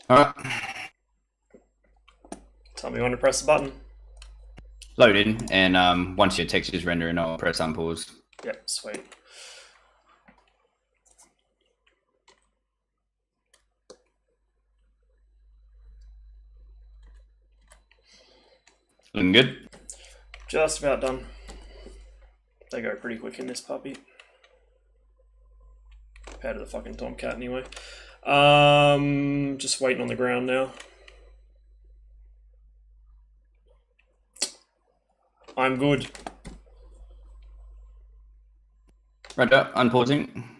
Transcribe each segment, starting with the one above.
Alright. Tell me when to press the button. Loaded, and once your text is rendering, I'll press unpause. Yep, sweet. Looking good? Just about done. They go pretty quick in this puppy. Compared to the fucking Tomcat anyway. Just waiting on the ground now. I'm good. Right up, unpausing.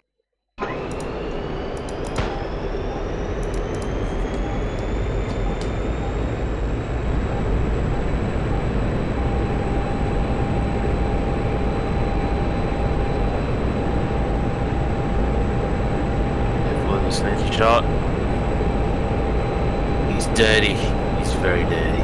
Sneaky shot. He's dirty. He's very dirty.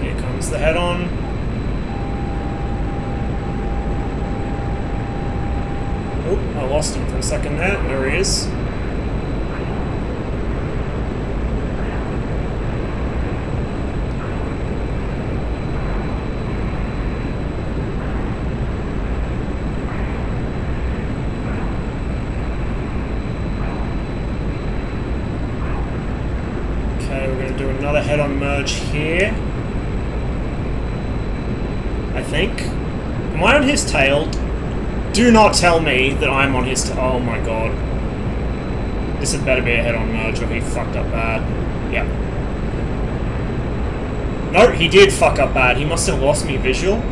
Here comes the head-on. I lost him for a second there. There he is. Okay, we're going to do another head-on merge here. I think. Am I on his tail? Do not tell me that I'm on his oh my god. This had better be a head-on merge or he fucked up bad. Yeah. No, he did fuck up bad. He must have lost me visual.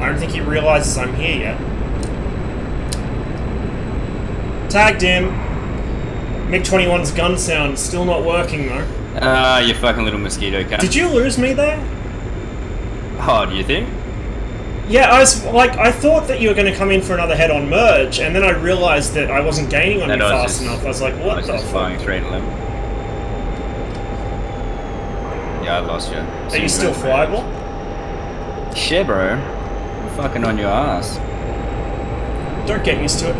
I don't think he realizes I'm here yet. Tagged him. MiG-21's gun sound still not working though. You fucking little mosquito cat. Did you lose me there? Oh, do you think? Yeah, I was like, I thought that you were going to come in for another head-on merge, and then I realized that I wasn't gaining on you fast enough. I was like, what the fuck? Flying 3 and 11. Yeah, I lost you. Are you still flyable? Shit, bro. I'm fucking on your ass. Don't get used to it.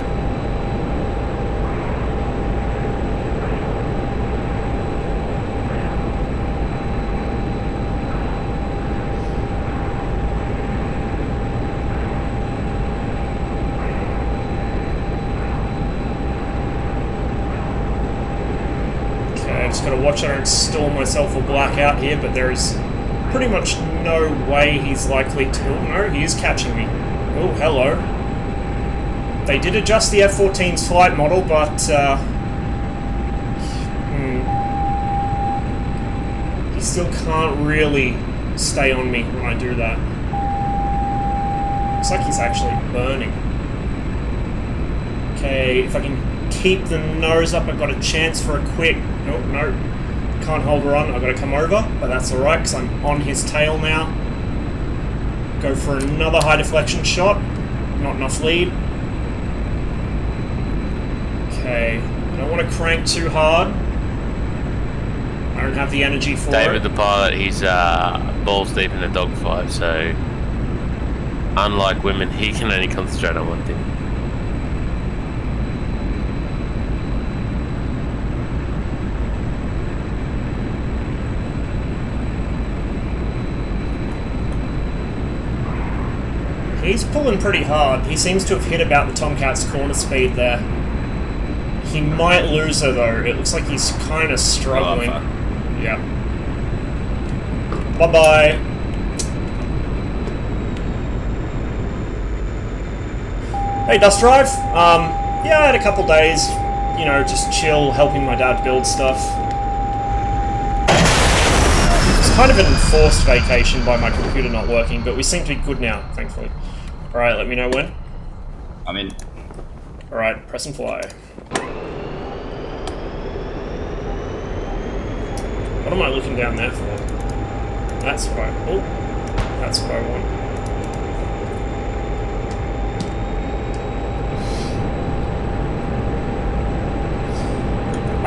Just gotta watch I don't stall myself or black out here, but there is pretty much no way he's likely to. No, he is catching me. Oh, hello. They did adjust the F-14's flight model, but he still can't really stay on me when I do that. Looks like he's actually burning. Okay, if I can keep the nose up, I've got a chance for a quick... Oh, no. Can't hold her on. I've got to come over, but that's alright, because I'm on his tail now. Go for another high deflection shot. Not enough lead. Okay. I don't want to crank too hard. I don't have the energy for David, it. the pilot, he's balls deep in a dogfight, so unlike women, he can only concentrate on one thing. He's pulling pretty hard. He seems to have hit about the Tomcat's corner speed there. He might lose her though. It looks like he's kind of struggling. Oh, yeah. Bye-bye. Hey, Dust Drive. Yeah, I had a couple days, you know, just chill, helping my dad build stuff. It's kind of an enforced vacation by my computer not working, but we seem to be good now, thankfully. Alright, let me know when. I'm in. Alright, press and fly. What am I looking down there for? That's what I... Oh, that's what I want.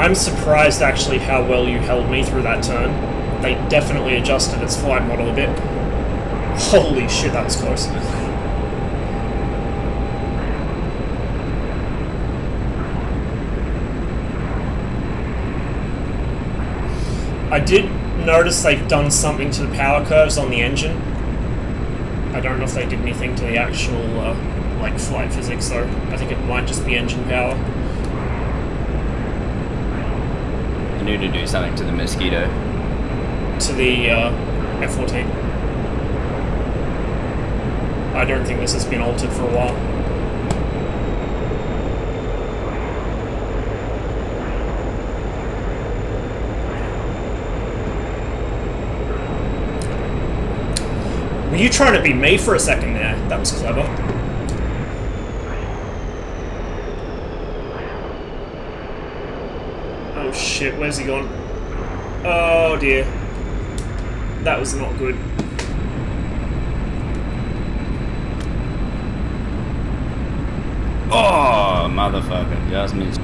I'm surprised actually how well you held me through that turn. They definitely adjusted its flight model a bit. Holy shit, that was close. I did notice they've done something to the power curves on the engine. I don't know if they did anything to the actual like flight physics though. I think it might just be engine power. You need to do something to the Mosquito. To the F-14. I don't think this has been altered for a while. Were you trying to be me for a second there? That was clever. Oh shit, where's he gone? Oh dear. That was not good. Oh, motherfucker. Just missed.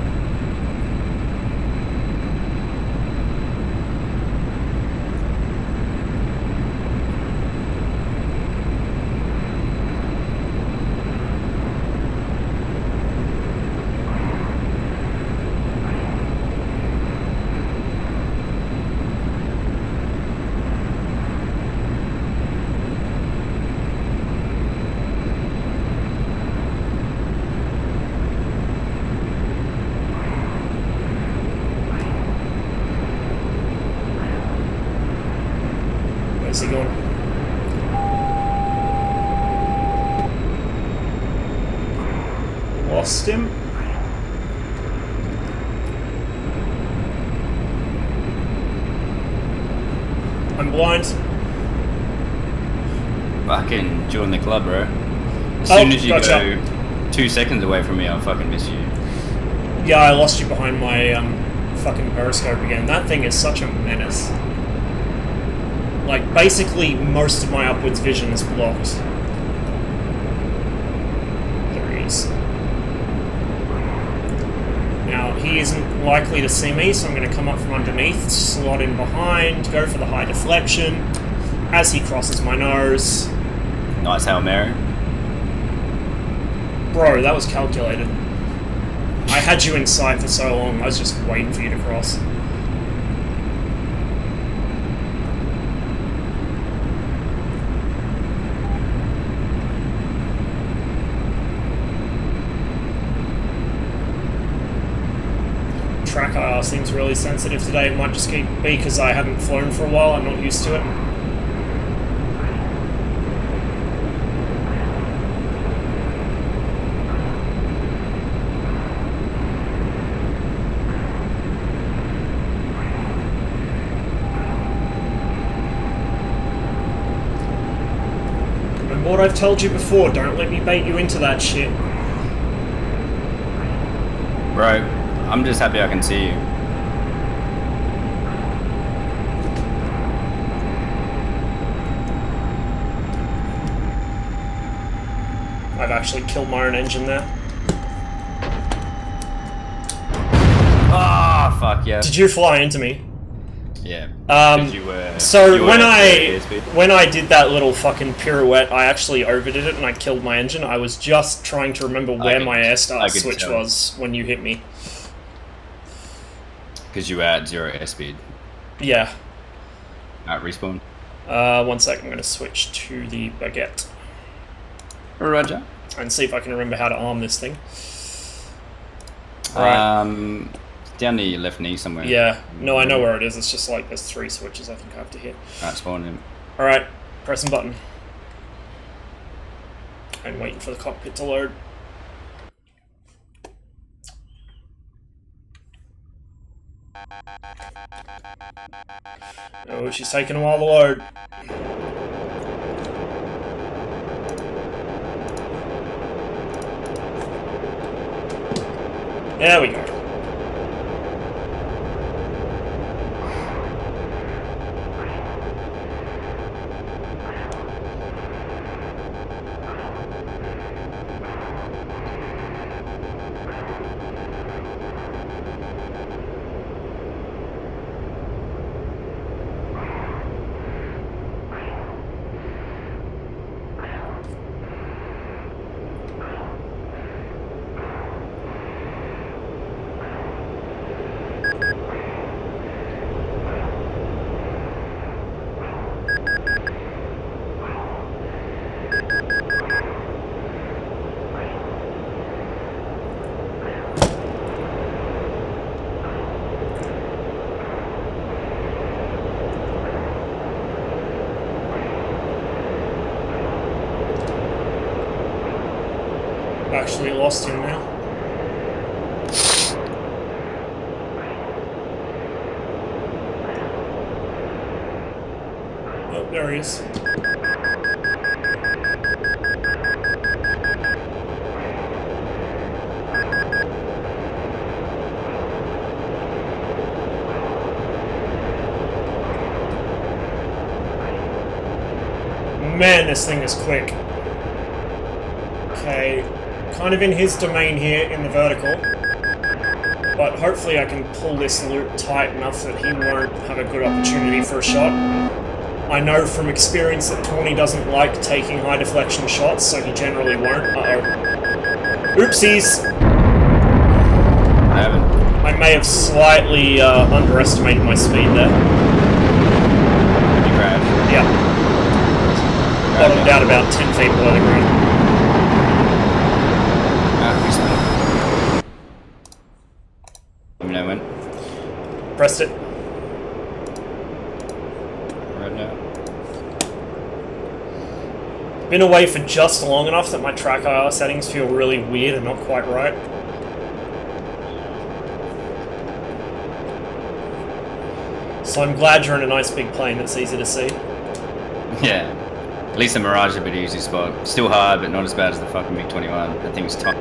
Where's he going? Lost him? I'm blind. Fucking join the club, bro. As soon as you gotcha. go 2 seconds away from me, I'll fucking miss you. Yeah, I lost you behind my fucking periscope again. That thing is such a menace. Like, basically, most of my upwards vision is blocked. There he is. Now, he isn't likely to see me, so I'm going to come up from underneath, slot in behind, go for the high deflection, as he crosses my nose. Nice Hail Mary. Bro, that was calculated. I had you in sight for so long, I was just waiting for you to cross. Track IR seems really sensitive today. It might just be because I haven't flown for a while, I'm not used to it. Remember what I've told you before, don't let me bait you into that shit. Bro, I'm just happy I can see you. I've actually killed my own engine there. Ah, oh, fuck yeah. Did you fly into me? Yeah. 'Cause you were, So you were when at the airspeed. when I did that little fucking pirouette, I actually overdid it and I killed my engine. I was just trying to remember where my air start switch was when you hit me. Because you were at 0 airspeed. Yeah. At respawn. 1 sec, I'm going to switch to the baguette. Roger. And see if I can remember how to arm this thing. Right. Down the left knee somewhere. Yeah. No, I know where it is. It's just like there's 3 switches I think I have to hit. Right, spawn him. Alright, pressing button. And waiting for the cockpit to load. Oh, she's taking a while to load. There we go. actually lost him now. Oh, there he is. Man, this thing is quick. Okay, kind of in his domain here in the vertical, but hopefully I can pull this loop tight enough that he won't have a good opportunity for a shot. I know from experience that Torni doesn't like taking high deflection shots, so he generally won't. Uh-oh. Oopsies! I haven't. I may have slightly underestimated my speed there. You crashed. Yeah. Bottomed out about 10 feet below the ground. Let me know when. Pressed it. Right now. Been away for just long enough that my track IR settings feel really weird and not quite right. So I'm glad you're in a nice big plane that's easy to see. Yeah. At least the Mirage is a bit easy spot. Still hard, but not as bad as the fucking MiG-21. That thing's tough.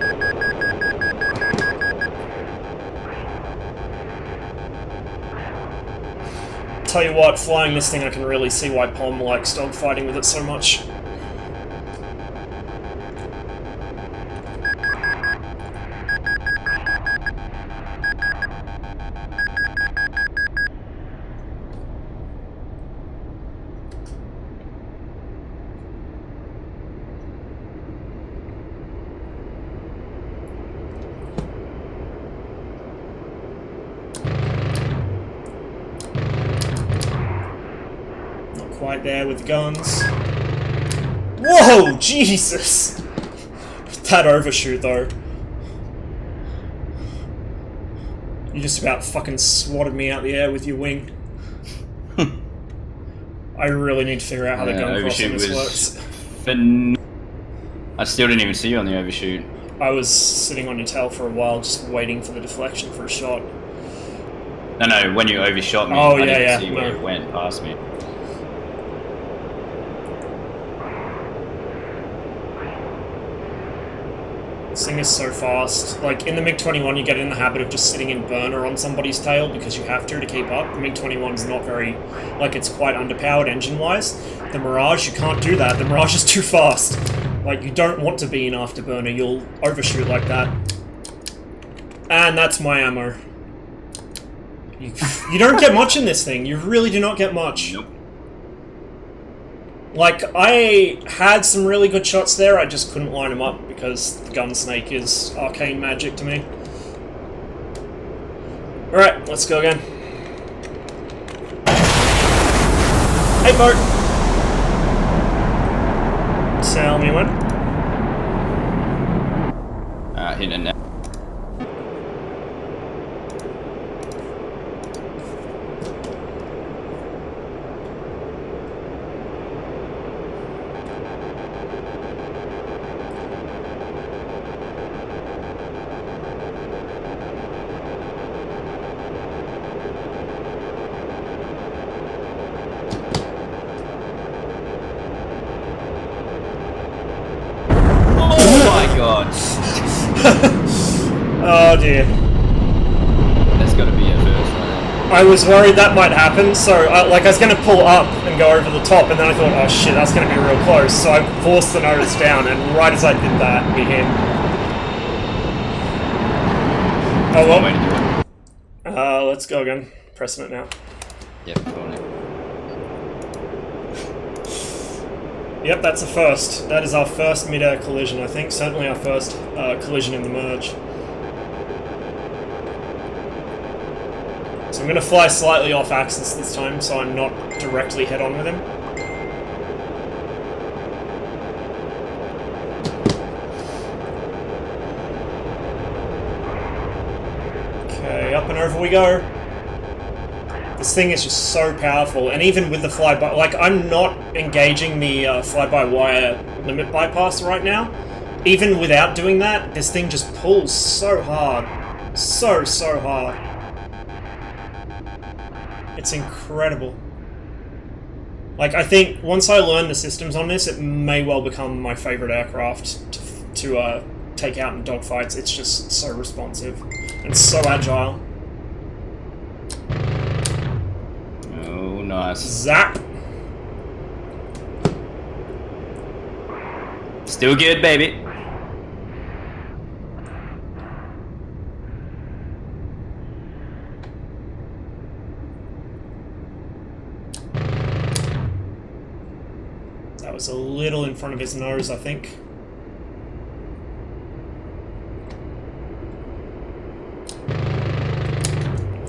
Tell you what, flying this thing I can really see why Pom likes dogfighting with it so much. Quite there with the guns. Whoa, Jesus! That overshoot, though. You just about fucking swatted me out the air with your wing. I really need to figure out how the gun crossing this works. I still didn't even see you on the overshoot. I was sitting on your tail for a while, just waiting for the deflection for a shot. No, when you overshot me, oh, I yeah, didn't yeah, see where it went past me. This thing is so fast. Like, in the MiG-21 you get in the habit of just sitting in burner on somebody's tail because you have to keep up. The MiG-21 is not very... like, it's quite underpowered engine-wise. The Mirage, you can't do that. The Mirage is too fast. Like, you don't want to be in afterburner. You'll overshoot like that. And that's my ammo. You don't get much in this thing. You really do not get much. Nope. Like, I had some really good shots there, I just couldn't line them up because the gun snake is arcane magic to me. Alright, let's go again. Hey, boat! Tell me when. Hitting it now. God. Oh dear. That's got to be a first right. I was worried that might happen, so like I was going to pull up and go over the top, and then I thought, oh shit, that's going to be real close, so I forced the nose down, and right as I did that, we hit. Oh well. Way to do it. Let's go again. Pressing it now. Yep, got it. Yep, that's a first. That is our first mid-air collision, I think. Certainly our first collision in the merge. So I'm going to fly slightly off axis this time, so I'm not directly head-on with him. Okay, up and over we go. This thing is just so powerful, and even with the fly-by... like, I'm not engaging the fly-by-wire limit bypass right now. even without doing that, this thing just pulls so hard. So hard. It's incredible. Like, I think once I learn the systems on this, it may well become my favorite aircraft to take out in dogfights. It's just so responsive and so agile. Oh, nice. Zap. Still good, baby. That was a little in front of his nose, I think.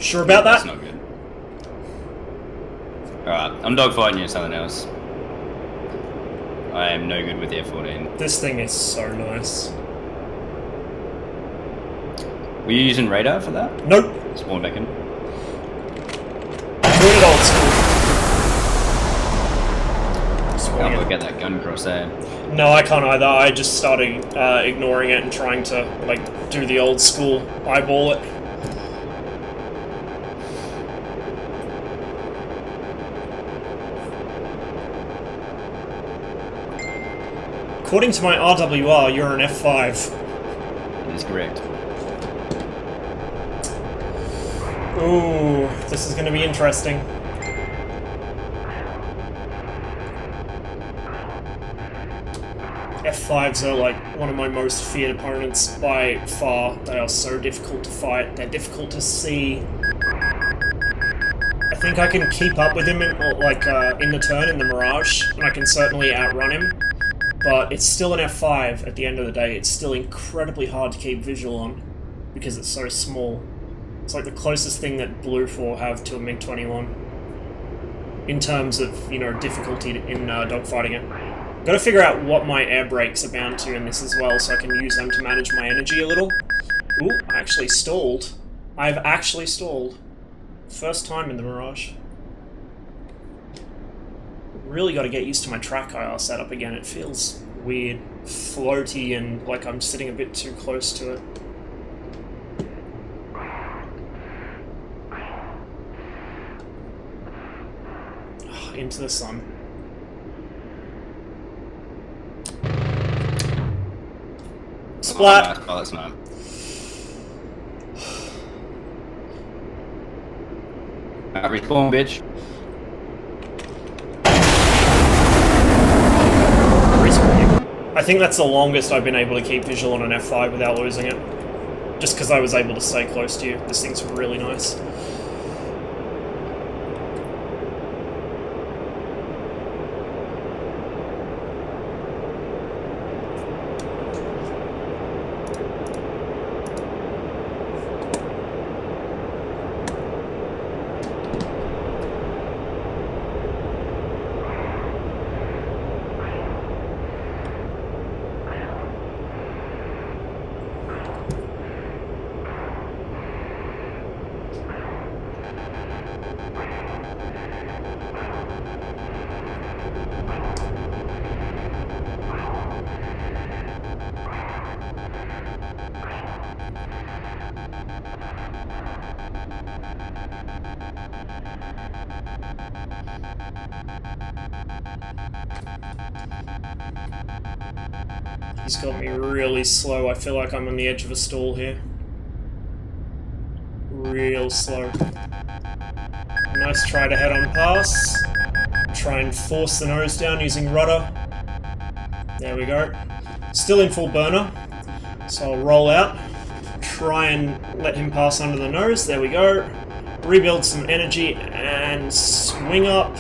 Sure about that? That's not good. Alright, I'm dogfighting you something else. I am no good with the F-14. This thing is so nice. Were you using radar for that? Nope. Spawn back in. Doing it old school. Can't really get that gun cross there. No, I can't either. I just started ignoring it and trying to, like, do the old school eyeball it. According to my RWR, you're an F5. That is correct. Ooh, this is going to be interesting. F5s are like one of my most feared opponents by far. They are so difficult to fight. They're difficult to see. I think I can keep up with him in, in the turn in the Mirage, and I can certainly outrun him. But it's still an F5 at the end of the day. It's still incredibly hard to keep visual on because it's so small. It's like the closest thing that Blue 4 have to a MiG-21 in terms of, you know, difficulty in dogfighting it. Gotta figure out what my air brakes are bound to in this as well, so I can use them to manage my energy a little. Ooh, I actually stalled. I've actually stalled. First time in the Mirage. Really gotta get used to my track IR setup again. It feels weird, floaty, and like I'm sitting a bit too close to it. Into the sun. Splat! Oh, that's not. Respawn, bitch. Respawn. I think that's the longest I've been able to keep visual on an F5 without losing it. Just because I was able to stay close to you. This thing's really nice. He's got me really slow. I feel like I'm on the edge of a stall here. Real slow. Nice try to head on pass. Try and force the nose down using rudder. There we go. Still in full burner. So I'll roll out. Try and let him pass under the nose. There we go. Rebuild some energy and swing up.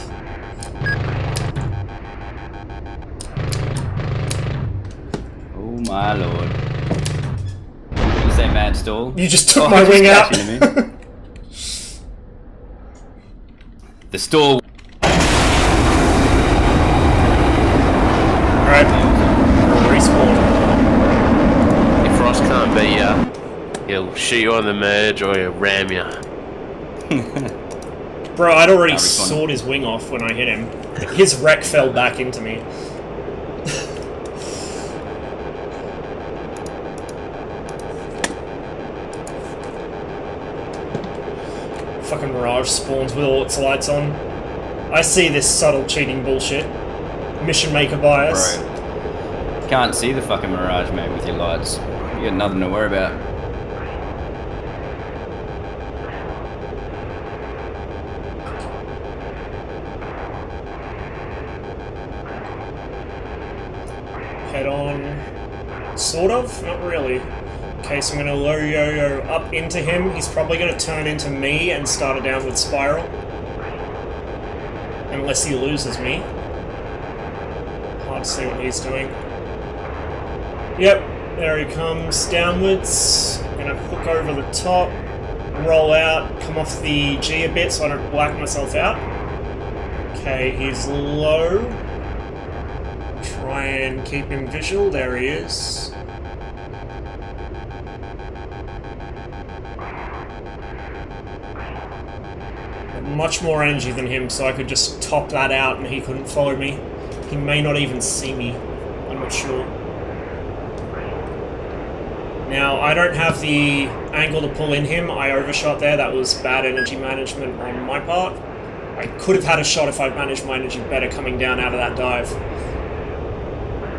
My lord. What was that mad stall? You just took my wing out. The stall. Alright. Respawn. If Ross can't beat ya, he'll shoot you on the merge or he'll ram ya. Bro, I'd already sawed his wing off when I hit him. His wreck fell back into me. Fucking Mirage spawns with all its lights on. I see this subtle cheating bullshit. Mission maker bias. Bro, can't see the fucking Mirage, mate, with your lights. You got nothing to worry about. Head on. Sort of? Not really. Okay, so I'm going to low yo-yo up into him. He's probably going to turn into me and start a downward spiral. Unless he loses me. Hard to see what he's doing. Yep, there he comes downwards. I'm going to hook over the top, roll out, come off the G a bit so I don't black myself out. Okay, he's low. Try and keep him visual. There he is. Much more energy than him, so I could just top that out and he couldn't follow me. He may not even see me. I'm not sure. Now, I don't have the angle to pull in him. I overshot there. That was bad energy management on my part. I could have had a shot if I'd managed my energy better coming down out of that dive.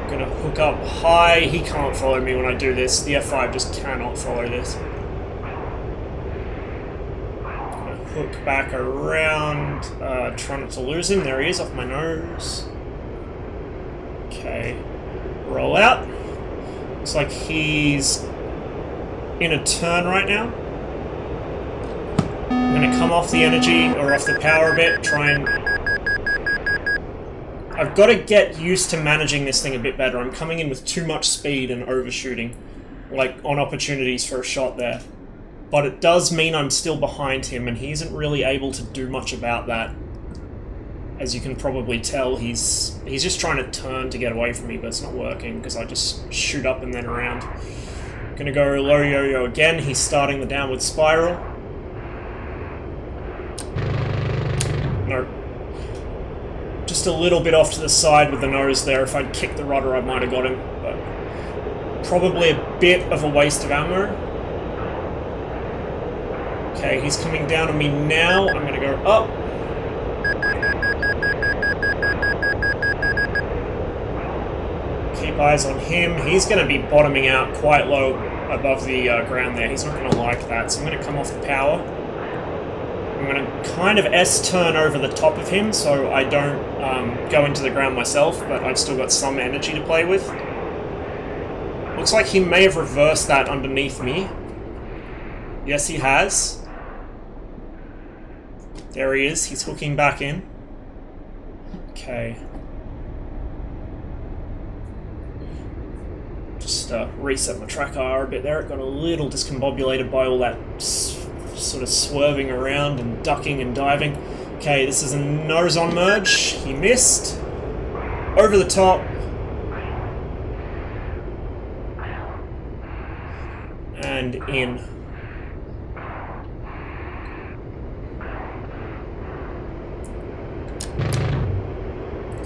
I'm gonna hook up high. He can't follow me when I do this. The F5 just cannot follow this. Hook back around, try not to lose him. There he is, off my nose. Okay, roll out. Looks like he's in a turn right now. I'm gonna come off the energy, or off the power a bit, try and... I've got to get used to managing this thing a bit better. I'm coming in with too much speed and overshooting, like on opportunities for a shot there. But it does mean I'm still behind him, and he isn't really able to do much about that. As you can probably tell, he's just trying to turn to get away from me, but it's not working, because I just shoot up and then around. Gonna go low yo-yo again. He's starting the downward spiral. No. Just a little bit off to the side with the nose there. If I'd kicked the rudder, I might have got him, but probably a bit of a waste of ammo. Okay, he's coming down on me now. I'm gonna go up. Keep eyes on him. He's gonna be bottoming out quite low above the ground there. He's not gonna like that, so I'm gonna come off the power. I'm gonna kind of S-turn over the top of him so I don't go into the ground myself, but I've still got some energy to play with. Looks like he may have reversed that underneath me. Yes, he has. There he is. He's hooking back in. Okay. Just reset my track R a bit there. It got a little discombobulated by all that sort of swerving around and ducking and diving. Okay, this is a nose-on merge. He missed. Over the top. And in.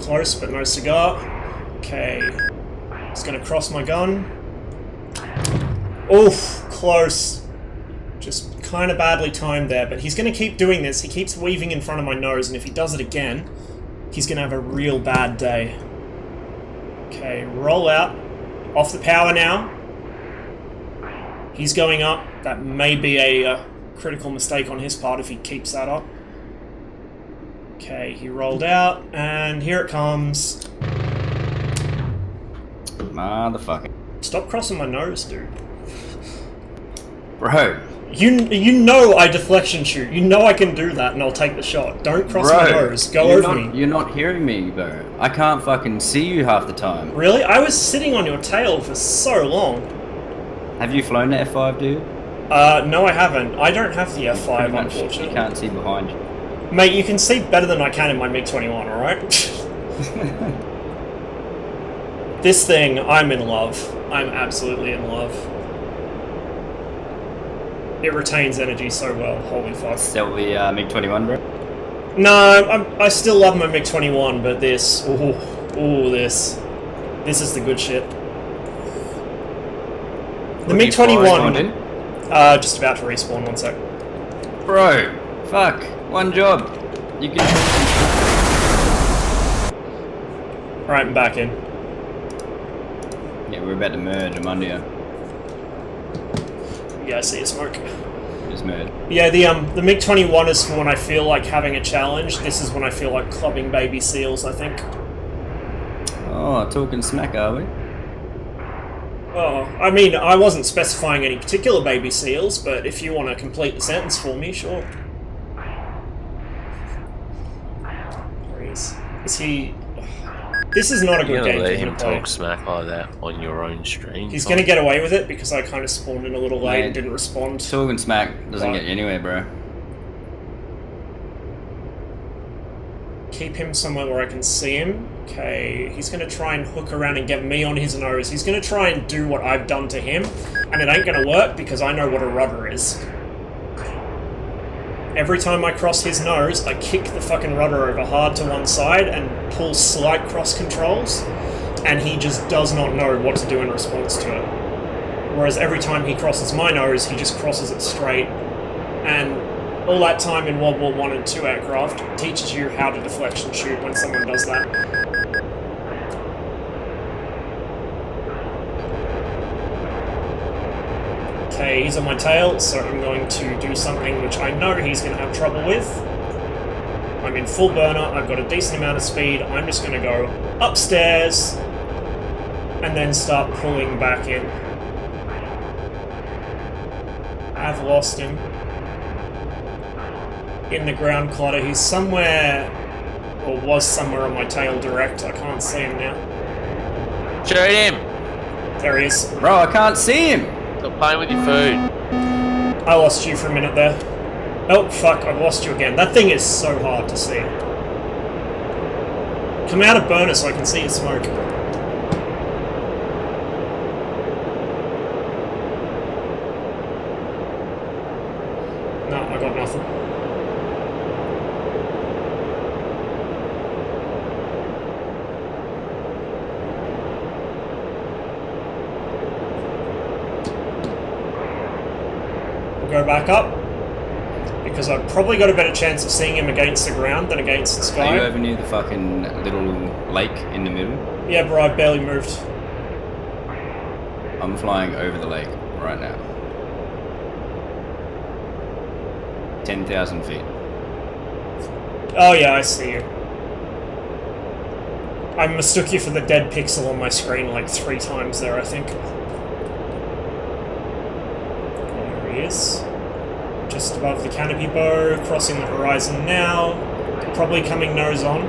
Close, but no cigar. Okay. He's gonna cross my gun. Oof, close. Just kind of badly timed there, but he's gonna keep doing this. He keeps weaving in front of my nose, and if he does it again, he's gonna have a real bad day. Okay, roll out. Off the power now. He's going up. That may be a critical mistake on his part if he keeps that up. Okay, he rolled out, and here it comes. Motherfucker. Stop crossing my nose, dude. Bro. You know I deflection shoot. You know I can do that, and I'll take the shot. Don't cross my nose. Go over me. You're not hearing me, bro. I can't fucking see you half the time. Really? I was sitting on your tail for so long. Have you flown the F5, dude? No I haven't. I don't have the F5, unfortunately. You can't see behind you. Mate, you can see better than I can in my MiG-21, alright? This thing, I'm in love. I'm absolutely in love. It retains energy so well, holy fuck. Sell the MiG-21, bro? No, I still love my MiG-21, but this... Ooh, this. This is the good shit. The MiG-21... just about to respawn, one sec. Bro, Fuck, one job. You can. Alright, I'm back in. Yeah, we're about to merge. I'm under you. Yeah, I see a smoke. Just merge. Yeah, the MiG-21 is for when I feel like having a challenge. This is when I feel like clubbing baby seals, I think. Oh, talking smack, are we? Oh, I mean, I wasn't specifying any particular baby seals, but if you want to complete the sentence for me, sure. There he is. Is he... This is not a good game for let him him to play. talk smack like that on your own stream. He's going to get away with it because I kind of spawned in a little late Yeah, and didn't respond. Talking smack doesn't get you anywhere, bro. Keep him somewhere where I can see him. Okay, he's going to try and hook around and get me on his nose. He's going to try and do what I've done to him, and it ain't going to work because I know what a rudder is. Every time I cross his nose, I kick the fucking rudder over hard to one side and pull slight cross controls, and he just does not know what to do in response to it. Whereas every time he crosses my nose, he just crosses it straight, and all that time in World War I and II aircraft teaches you how to deflection shoot when someone does that. Okay, he's on my tail, so I'm going to do something which I know he's going to have trouble with. I'm in full burner, I've got a decent amount of speed, I'm just going to go upstairs and then start pulling back in. I've lost him. In the ground clutter, he's somewhere, or was somewhere on my tail direct, I can't see him now. Shoot him! There he is. Bro, I can't see him! Stop playing with your food. I lost you for a minute there. Oh, fuck, I've lost you again. That thing is so hard to see. Come out of burner so I can see your smoke. No, I got nothing. We'll go back up. Because I've probably got a better chance of seeing him against the ground than against the sky. Are you over near the fucking little lake in the middle? Yeah, bro, I barely moved. I'm flying over the lake right now. 10,000 feet. Oh yeah, I see you. I mistook you for the dead pixel on my screen like 3 times there, I think. There he is. Just above the canopy bow, crossing the horizon now. Probably coming nose on.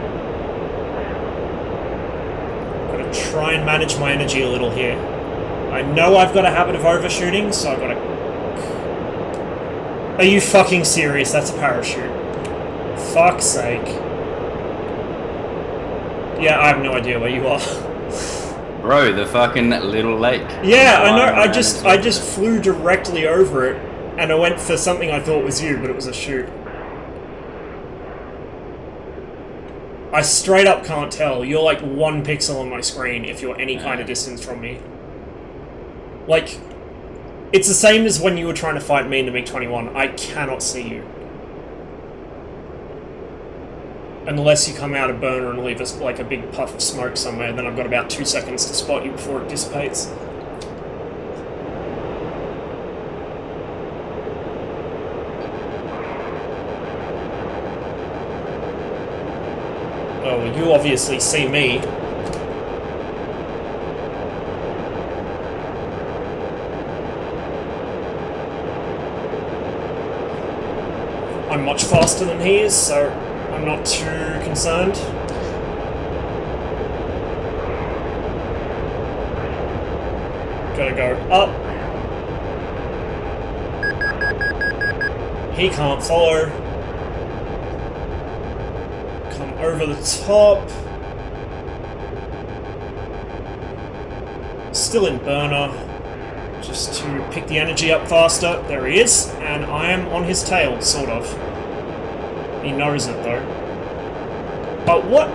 Gotta try and manage my energy a little here. I know I've got a habit of overshooting, so I've gotta... Are you fucking serious? That's a parachute. Fuck's sake. Yeah, I have no idea where you are. Bro, the fucking little lake. Yeah, I know. I just flew directly over it, and I went for something I thought was you, but it was a shoot. I straight up can't tell. You're like 1 pixel on my screen if you're any kind of distance from me. Like, it's the same as when you were trying to fight me in the MiG-21. I cannot see you. Unless you come out of burner and leave us like a big puff of smoke somewhere, then I've got about 2 seconds to spot you before it dissipates. Oh, well, you obviously see me. I'm much faster than he is, so I'm not too concerned. Gotta go up. He can't follow. Come over the top. Still in burner. Just to pick the energy up faster. There he is. And I am on his tail, sort of. He knows it, though. But what?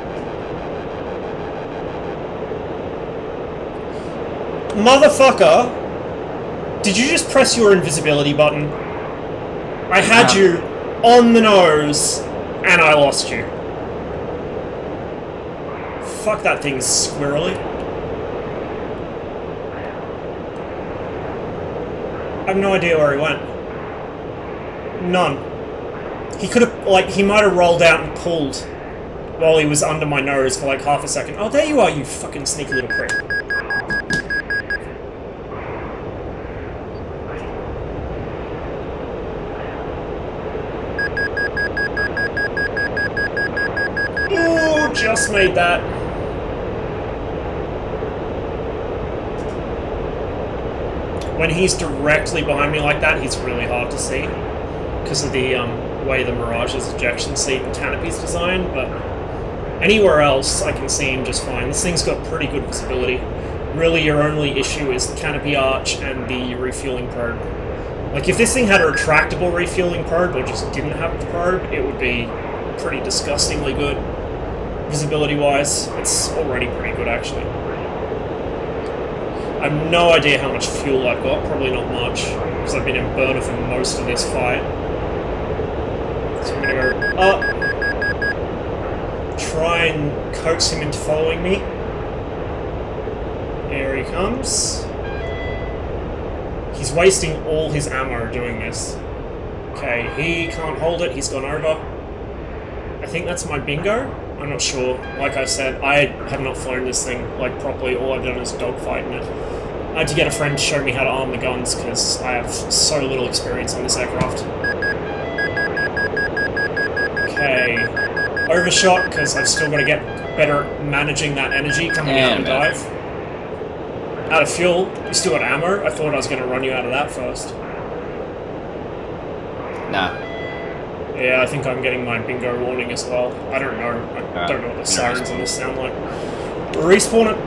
Motherfucker! Did you just press your invisibility button? I had you on the nose, and I lost you. Fuck, that thing's squirrely. I have no idea where he went. None. He could have, like, he might have rolled out and pulled while he was under my nose for like half a second. Oh, there you are, you fucking sneaky little prick. Ooh, just made that. When he's directly behind me like that, he's really hard to see because of the way the Mirage's ejection seat and canopy's designed, but anywhere else I can see him just fine. This thing's got pretty good visibility. Really, your only issue is the canopy arch and the refueling probe. Like, if this thing had a retractable refueling probe or just didn't have the probe, it would be pretty disgustingly good. Visibility-wise, it's already pretty good, actually. I have no idea how much fuel I've got, probably not much, because I've been in burner for most of this fight. So I'm gonna go up, try and coax him into following me. Here he comes. He's wasting all his ammo doing this. Okay, he can't hold it, he's gone over. I think that's my bingo? I'm not sure. Like I said, I have not flown this thing like properly. All I've done is dogfighting it. I had to get a friend to show me how to arm the guns because I have so little experience on this aircraft. Okay, overshot because I've still got to get better at managing that energy coming out of the dive. Out of fuel, you still got ammo? I thought I was going to run you out of that first. Nah. Yeah, I think I'm getting my bingo warning as well. I don't know. I don't know what the sirens on this sound like. Respawn it.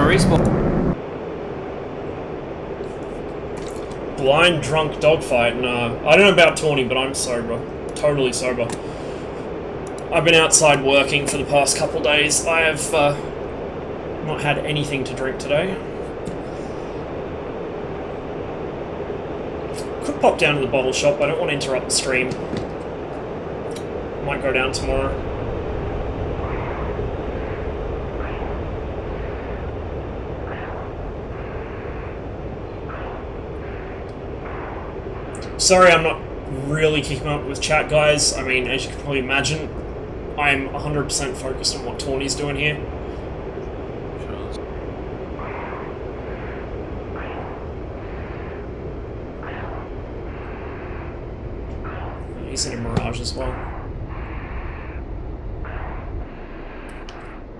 Respawn. Blind drunk dogfight. No, I don't know about Torni, but I'm sober. Totally sober. I've been outside working for the past couple days. I have not had anything to drink today. Could pop down to the bottle shop. I don't want to interrupt the stream. Might go down tomorrow. Sorry, I'm not really keeping up with chat, guys. I mean, as you can probably imagine, I'm 100% focused on what Torni's doing here. He's in a Mirage as well.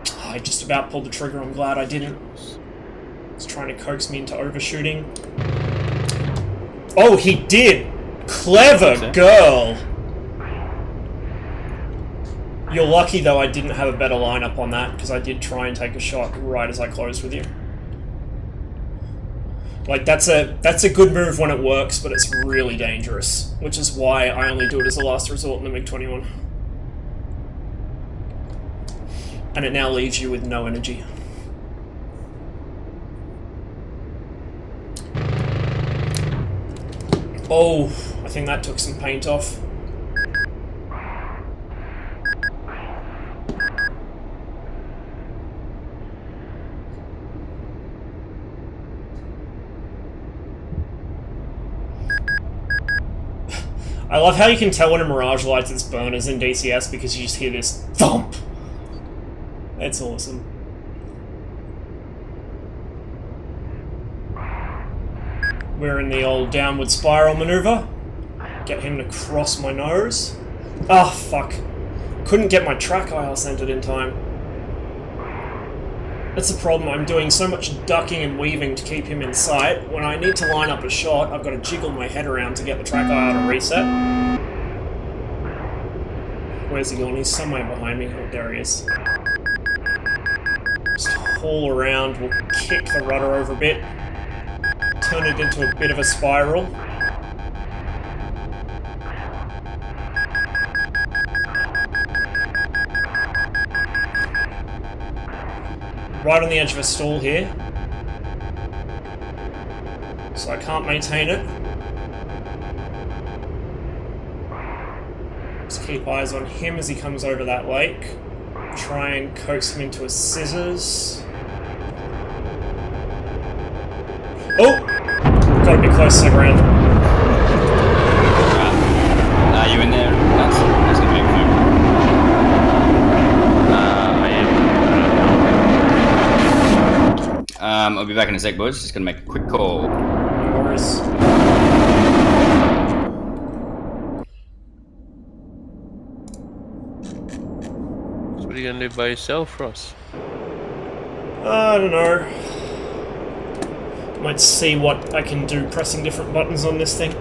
Oh, I just about pulled the trigger. I'm glad I didn't. He's trying to coax me into overshooting. Oh, he did! Clever girl! You're lucky, though, I didn't have a better lineup on that, because I did try and take a shot right as I closed with you. Like, that's a good move when it works, but it's really dangerous, which is why I only do it as a last resort in the MiG-21. And it now leaves you with no energy. Oh, I think that took some paint off. I love how you can tell when a Mirage lights its burners in DCS because you just hear this thump. It's awesome. We're in the old downward spiral maneuver. Get him to cross my nose. Ah, fuck. Couldn't get my track IR centered in time. That's the problem. I'm doing so much ducking and weaving to keep him in sight. When I need to line up a shot, I've got to jiggle my head around to get the track IR to reset. Where's he gone? He's somewhere behind me. Oh, there he is. Just haul around. We'll kick the rudder over a bit. Turn it into a bit of a spiral. Right on the edge of a stall here. So I can't maintain it. keep eyes on him as he comes over that lake. Try and coax him into a scissors. Oh! Got a bit close to the ground. Are you in there? That's gonna be a few. I am. I'll be back in a sec, boys. Just gonna make a quick call. No worries. So what are you going to do by yourself, Ross? I don't know. Might see what I can do pressing different buttons on this thing.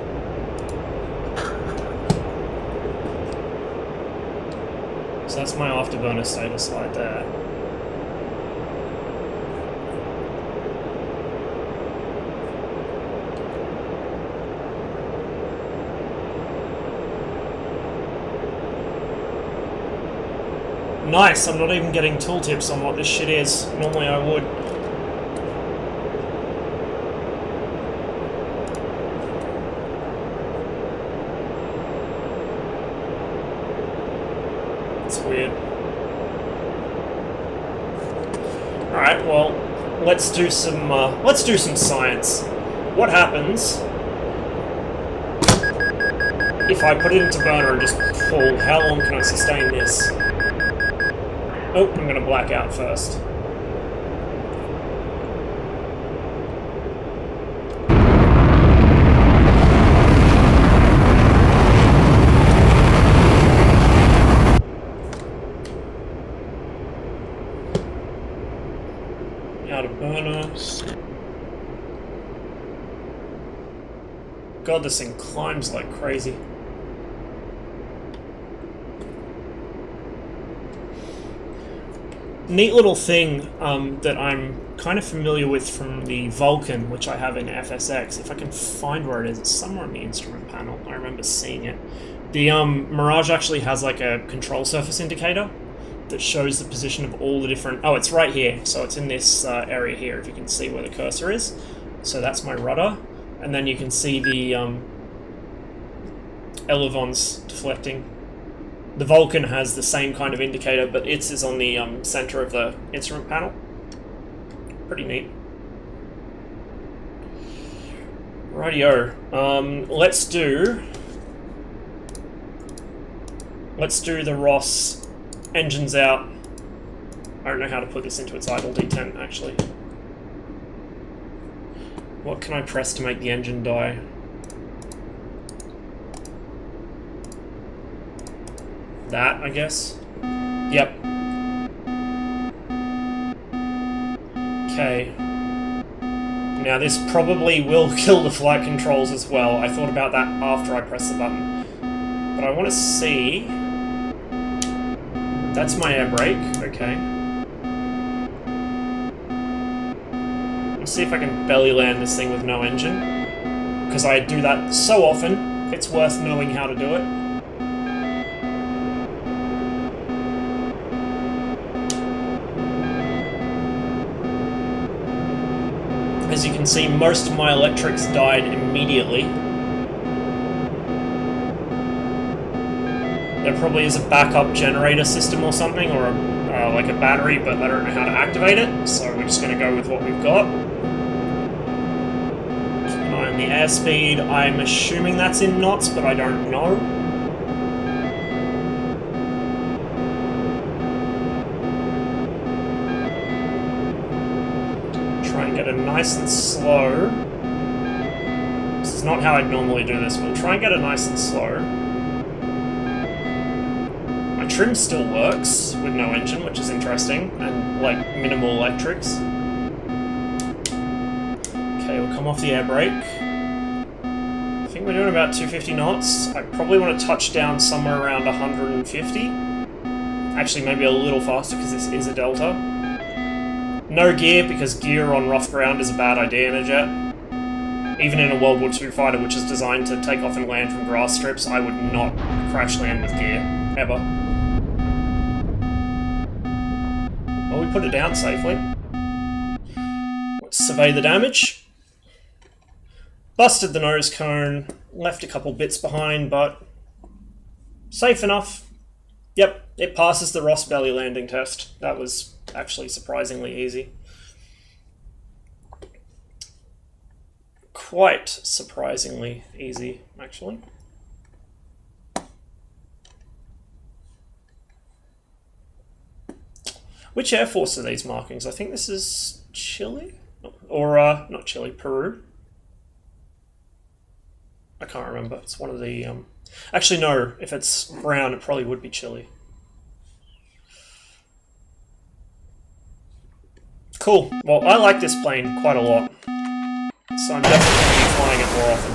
So that's my afterburner status right there. Nice, I'm not even getting tooltips on what this shit is. Normally I would. It's weird. Alright, well, let's do some science. What happens if I put it into burner and just pull? How long can I sustain this? Oh, I'm gonna black out first. Out of burner. God, this thing climbs like crazy. Neat little thing that I'm kind of familiar with from the Vulcan, which I have in FSX. If I can find where it is, it's somewhere on the instrument panel. I remember seeing it. The Mirage actually has like a control surface indicator that shows the position of all the different... Oh, it's right here. So it's in this area here, if you can see where the cursor is. So that's my rudder. And then you can see the elevons deflecting. The Vulcan has the same kind of indicator, but its is on the center of the instrument panel. Pretty neat. Rightio. Let's do the Ross engines out. I don't know how to put this into its idle detent, actually. What can I press to make the engine die? That, I guess. Yep. Okay. Now this probably will kill the flight controls as well. I thought about that after I pressed the button. But I want to see... That's my air brake, okay. Let's see if I can belly land this thing with no engine. Because I do that so often, it's worth knowing how to do it. As you can see, most of my electrics died immediately. There probably is a backup generator system or something, or like a battery, but I don't know how to activate it, so we're just going to go with what we've got. Keep an eye on the airspeed. I'm assuming that's in knots, but I don't know. Try and get it nice and slow. This is not how I'd normally do this, but try and get it nice and slow. My trim still works with no engine, which is interesting, and like minimal electrics. Okay, we'll come off the air brake. I think we're doing about 250 knots. I probably want to touch down somewhere around 150. Actually, maybe a little faster because this is a Delta. No gear, because gear on rough ground is a bad idea in a jet. Even in a World War II fighter, which is designed to take off and land from grass strips, I would not crash land with gear, ever. Well, we put it down safely. Let's survey the damage. Busted the nose cone, left a couple bits behind, but safe enough. Yep, it passes the Ross belly landing test. That was actually surprisingly easy. Quite surprisingly easy, actually. Which Air Force are these markings? I think this is Chile? Or, not Chile, Peru? I can't remember. It's one of the, Actually, no. If it's brown, it probably would be Chile. Cool. Well, I like this plane quite a lot. So I'm definitely going to be flying it more often.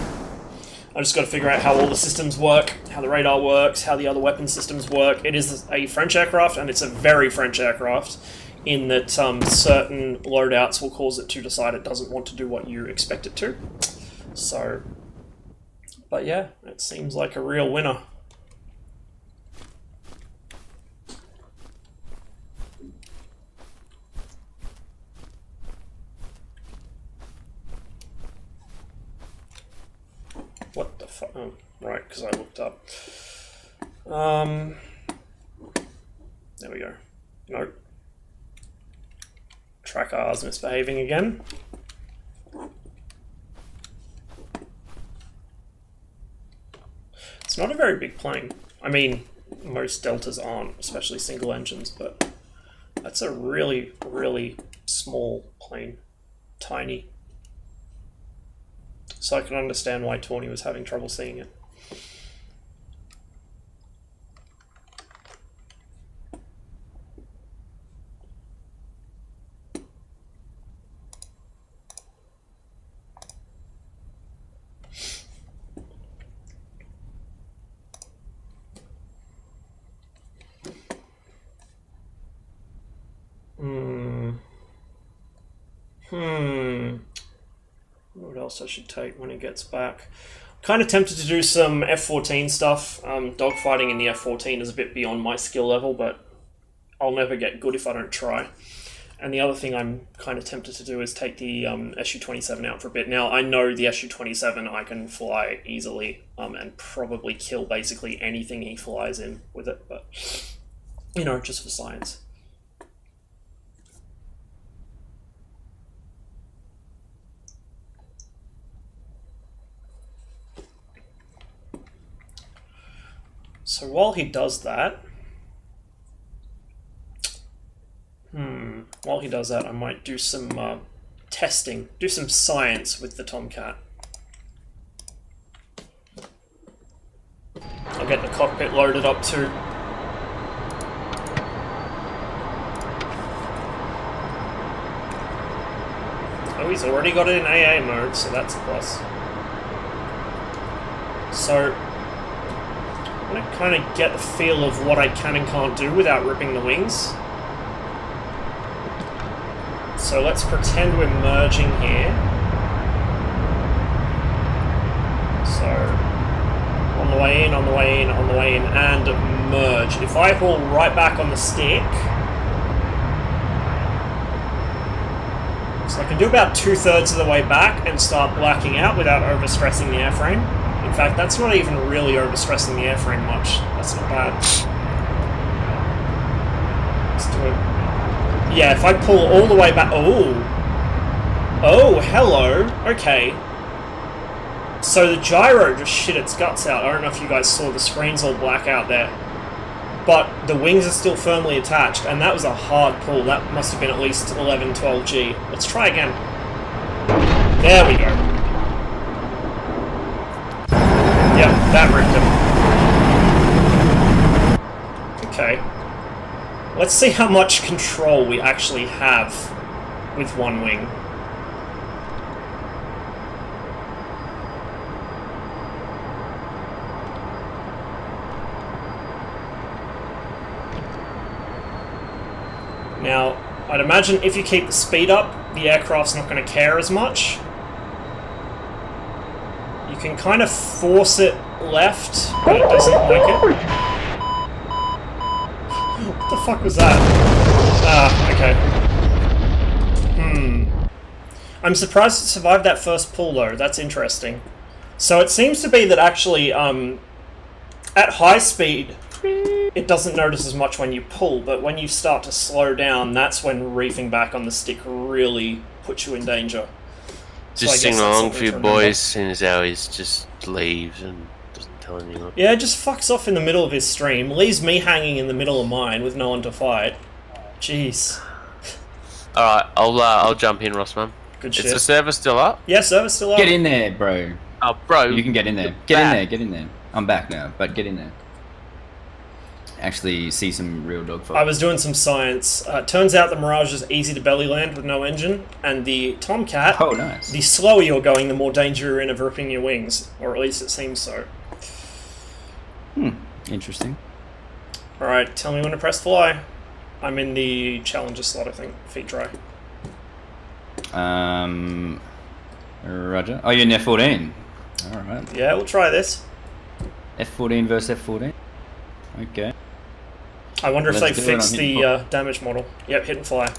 I just got to figure out how all the systems work, how the radar works, how the other weapon systems work. It is a French aircraft, and it's a very French aircraft, in that certain loadouts will cause it to decide it doesn't want to do what you expect it to. So, but yeah, it seems like a real winner. What the fuck? Oh, right, because I looked up. There we go. Nope. Track R's misbehaving again. It's not a very big plane. I mean, most Deltas aren't, especially single engines, but that's a really, really small plane. Tiny. So I can understand why Torni was having trouble seeing it. What else I should take when he gets back? Kind of tempted to do some F-14 stuff. Dogfighting in the F-14 is a bit beyond my skill level, but I'll never get good if I don't try. And the other thing I'm kind of tempted to do is take the Su-27 out for a bit. Now, I know the Su-27 I can fly easily and probably kill basically anything he flies in with it, but, you know, just for science. So while he does that, I might do some testing, do some science with the Tomcat. I'll get the cockpit loaded up too. Oh, he's already got it in AA mode, so that's a plus. So I'm going to kind of get the feel of what I can and can't do without ripping the wings. So let's pretend we're merging here. So, on the way in, on the way in, on the way in, and merge. If I haul right back on the stick, so I can do about 2/3 of the way back and start blacking out without overstressing the airframe. In fact, that's not even really overstressing the airframe much. That's not bad. Let's do it. Yeah, if I pull all the way back... Oh! Oh, hello! Okay. So the gyro just shit its guts out. I don't know if you guys saw, the screen's all black out there. But the wings are still firmly attached, and that was a hard pull. That must have been at least 11, 12 G. Let's try again. There we go. Yep, that ripped him. Okay. Let's see how much control we actually have with one wing. Now, I'd imagine if you keep the speed up, the aircraft's not going to care as much. You can kind of force it left, but it doesn't like it. What the fuck was that? Ah, okay. I'm surprised it survived that first pull, though. That's interesting. So it seems to be that actually, At high speed, it doesn't notice as much when you pull, but when you start to slow down, that's when reefing back on the stick really puts you in danger. Just I sing guess that's along something for your to remember. boys, seeing as how he's just leaves and doesn't tell anyone. Yeah, just fucks off in the middle of his stream, leaves me hanging in the middle of mine with no one to fight. Jeez. Alright, I'll jump in, Rossman. Good Is shit. the server still up? Yeah, server's still up. Get in there, bro. Oh, bro. You can get in there. Get in there. Get in there. I'm back now, but get in there. Actually, see some real dogfight. I was doing some science. Turns out the Mirage is easy to belly land with no engine, and the Tomcat, Oh, nice. the slower you're going, the more danger you're in of ripping your wings. Or at least it seems so. Interesting. Alright, tell me when to press fly. I'm in the Challenger slot, I think. Feet dry. Roger. Oh, you're in F14. All right. Yeah, we'll try this. F14 versus F14. Okay. I wonder if Let's they do it fixed on the hit damage model. Yep, hit and fly.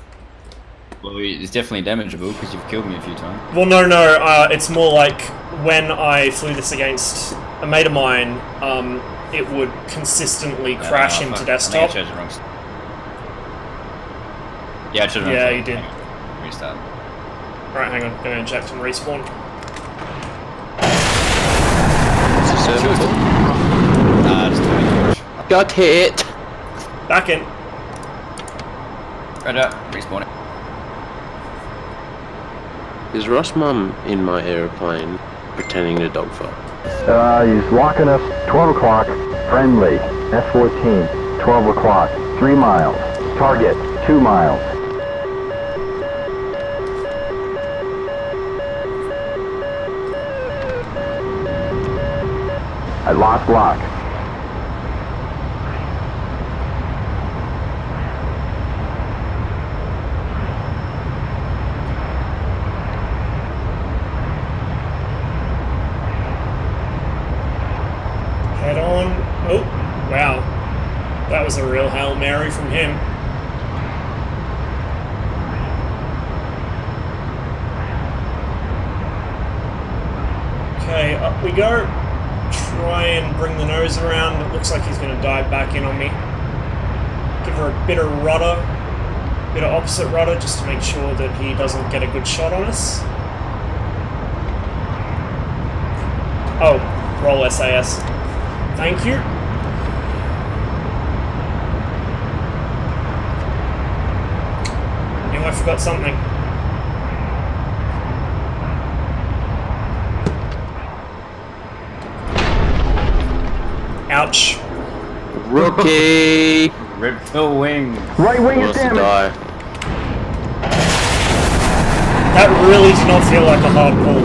Well, it's definitely damageable because you've killed me a few times. Well, no, it's more like when I flew this against a mate of mine, it would consistently crash into fuck. desktop. I think I chose the wrong. Yeah, I chose the wrong. Yeah, side. you did. Restart. Alright, hang on. I'm gonna eject and respawn. What's the server called? Just doing it. Got hit! Back in. Right up. Respawn it. Is Ross Mum in my aeroplane pretending to dogfight? He's walking us 12 o'clock, friendly, F-14, 12 o'clock, 3 miles, target, 2 miles. I lost lock. Head on. Oh, wow. That was a real Hail Mary from him. Okay, up we go. Try and bring the nose around. It looks like he's going to dive back in on me. Give her a bit of rudder. Bit of opposite rudder just to make sure that he doesn't get a good shot on us. Oh, roll SAS. Thank you. Knew I forgot something. Ouch. Rookie! Rip the wing. Right wing is Wants to damaged. die. That really did not feel like a hard pull.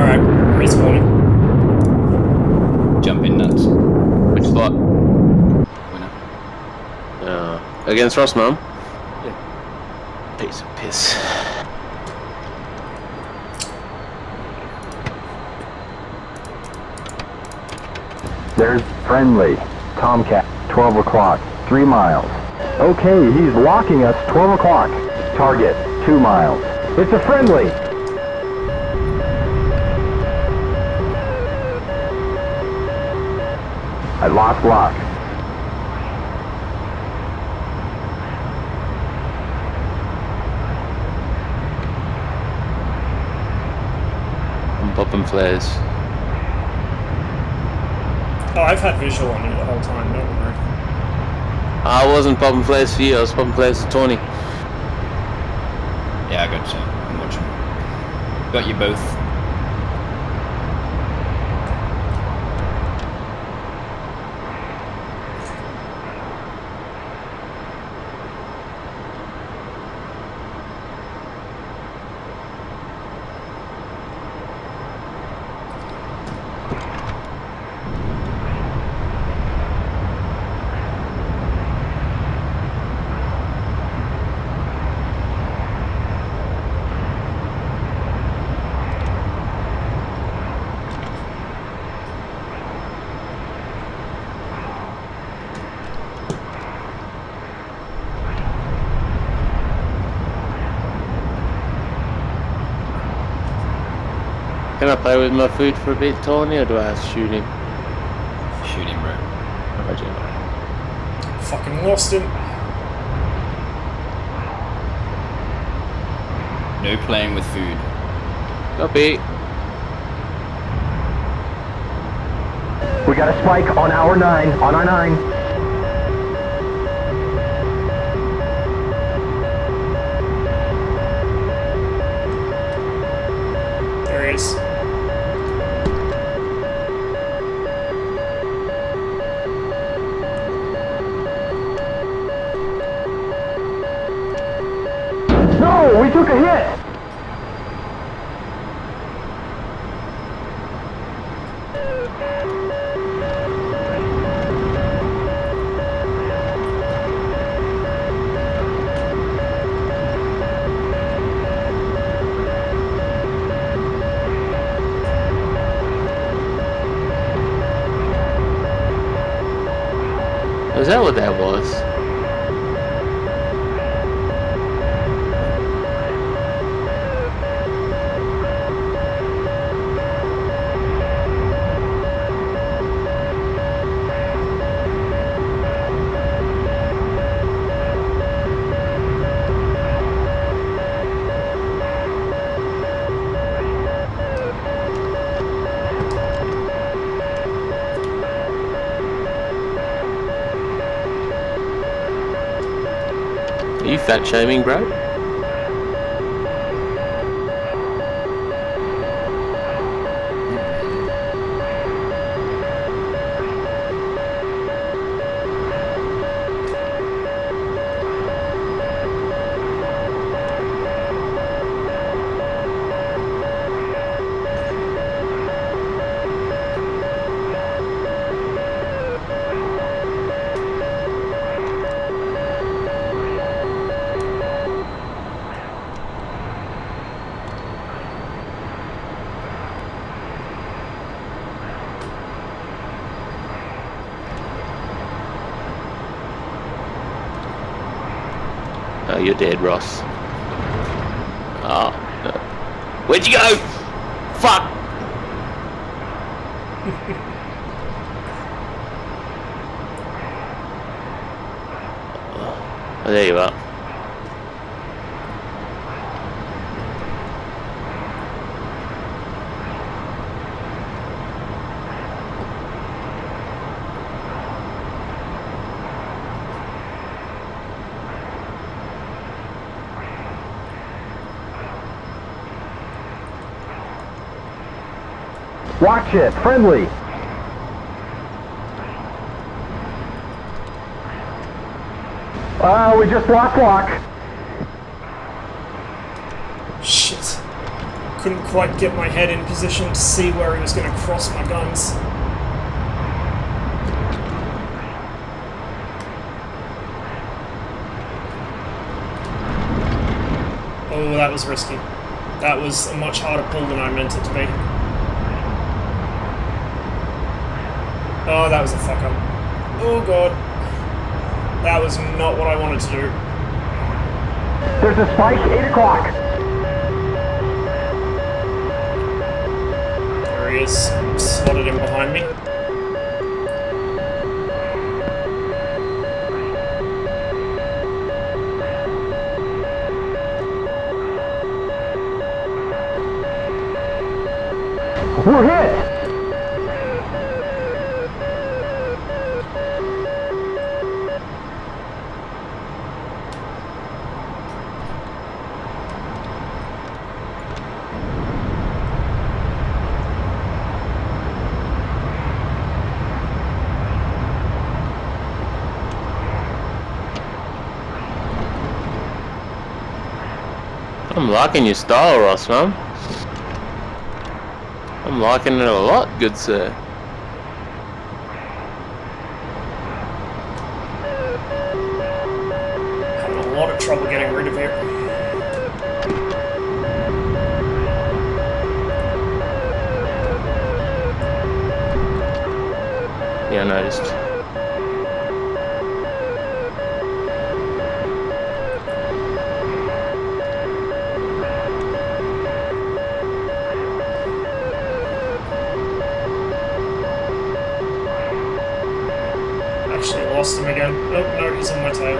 Alright, respawning. Jump in nuts. Which slot? Winner. Against Ross Mum? Yeah. Piece of piss. There's friendly, Tomcat, 12 o'clock, 3 miles. Okay, he's locking us 12 o'clock. Target, 2 miles. It's a friendly. I lost lock. I'm popping flares. Oh, I've had visual on you the whole time, don't worry. I wasn't popping flares for you, I was popping flares for Torni. Yeah, I got you. I'm watching. Got you both. Can I play with my food for a bit, Torni, or do I have to shoot him? Shoot him, bro. Roger. Fucking lost him. No playing with food. Copy. We got a spike on our 9, on our 9. There he is. No, we took a hit. Is that what that was? Are you fat shaming, bro? Oh, you're dead, Ross. Oh, no. Where'd you go? Fuck! Oh, there you are. Watch it, friendly. We just lost lock. Shit. Couldn't quite get my head in position to see where he was going to cross my guns. Oh, that was risky. That was a much harder pull than I meant it to be. Oh, that was a fuck up. Oh god. That was not what I wanted to do. There's a spike, 8 o'clock. There he is. Slotted in behind me. We're hit. I'm liking your style, Ross, man. I'm liking it a lot, good sir. Having a lot of trouble getting rid of it. Yeah, I noticed. lost him again. Oh, no, he's on my tail.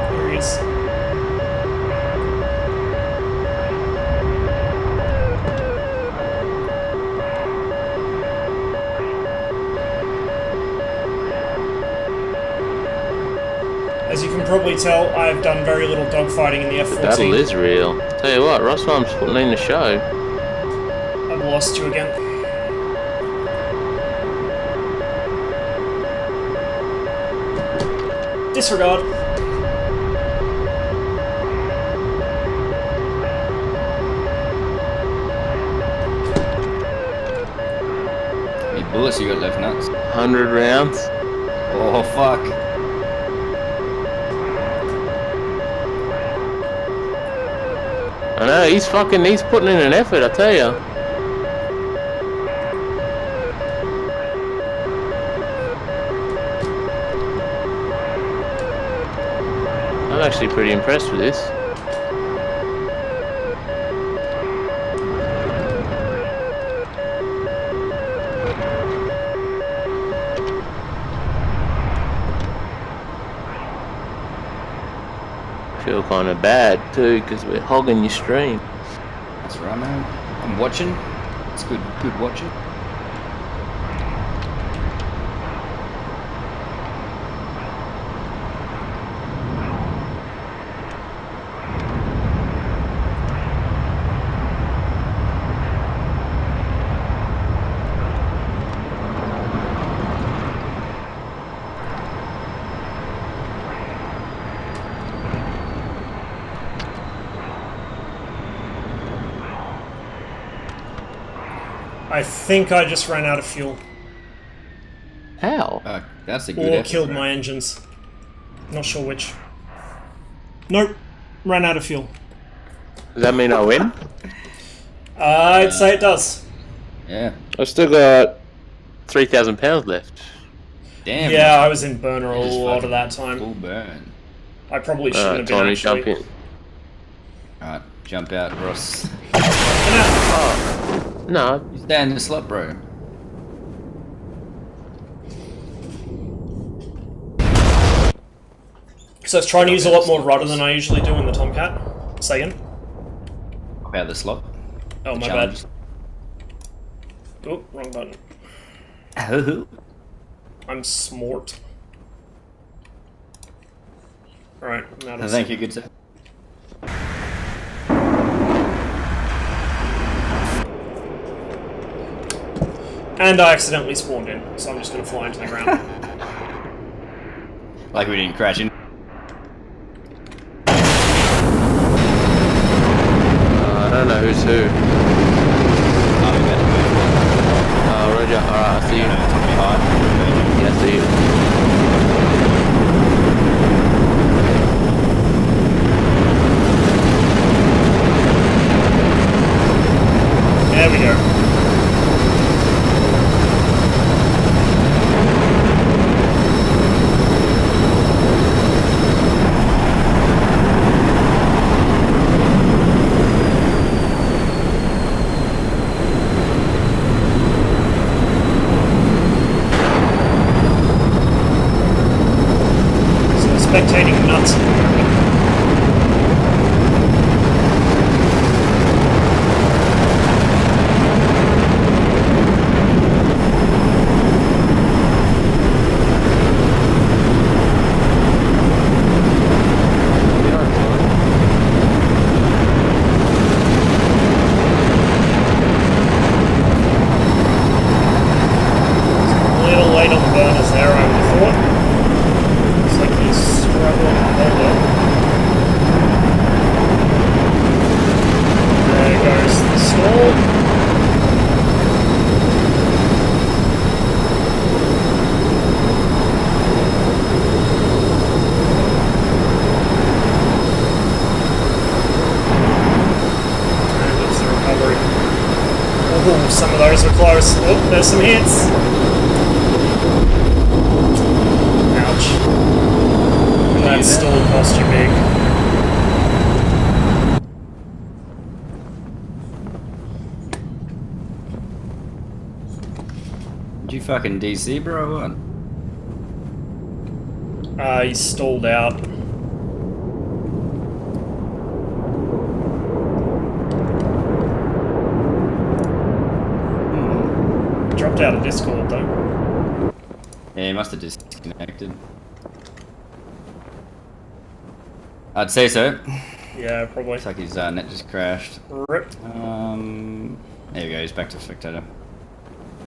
There he is. As you can probably tell, I've done very little dogfighting in the F-14. The battle is real. Tell you what, Rossman's putting in the show. I've lost you again. Disregard. How many bullets you got left, Nuts? 100 rounds. Oh, fuck. I know, he's putting in an effort, I tell you. I'm actually pretty impressed with this. Feel kind of bad too, because we're hogging your stream. That's right, man. I'm watching. It's good watching. I think I just ran out of fuel. How? That's a good Or effort, killed bro. my engines. Not sure which. Nope. Ran out of fuel. Does that mean I win? I'd say it does. Yeah. I've still got 3,000 pounds left. Damn. Yeah, I was in burner a Just lot fucking of that time. Full burn. I probably shouldn't have been Tony, actually. jump in. Alright, jump out, Ross. No, You stay in the slot, bro. So it's trying to use a lot more rudder than I usually do in the Tomcat. Say again. Hop out of the slot. Oh, my Challenge. bad. Oh, wrong button. Oh. I'm smart. Alright, I'm out of Thank you, good sir. And I accidentally spawned in, so I'm just going to fly into the ground. Like we didn't crash in. I don't know who's who. Roger. Alright, I see you. Yeah, I see you. There we go. Spectating nuts. A little late on the burners there, I would have thought. Looks like he's struggling to hold up. There goes the stall. And there's the recovery. Oh, some of those were close. Oh, there's some hits. Ouch. I'm gonna have that stall cost you big. Did you fucking DC, bro, or what? He's stalled out. Dropped out of Discord though. Yeah, he must have disconnected. I'd say so. Yeah, probably. Looks like his net just crashed. Rip. There we go, he's back to spectator.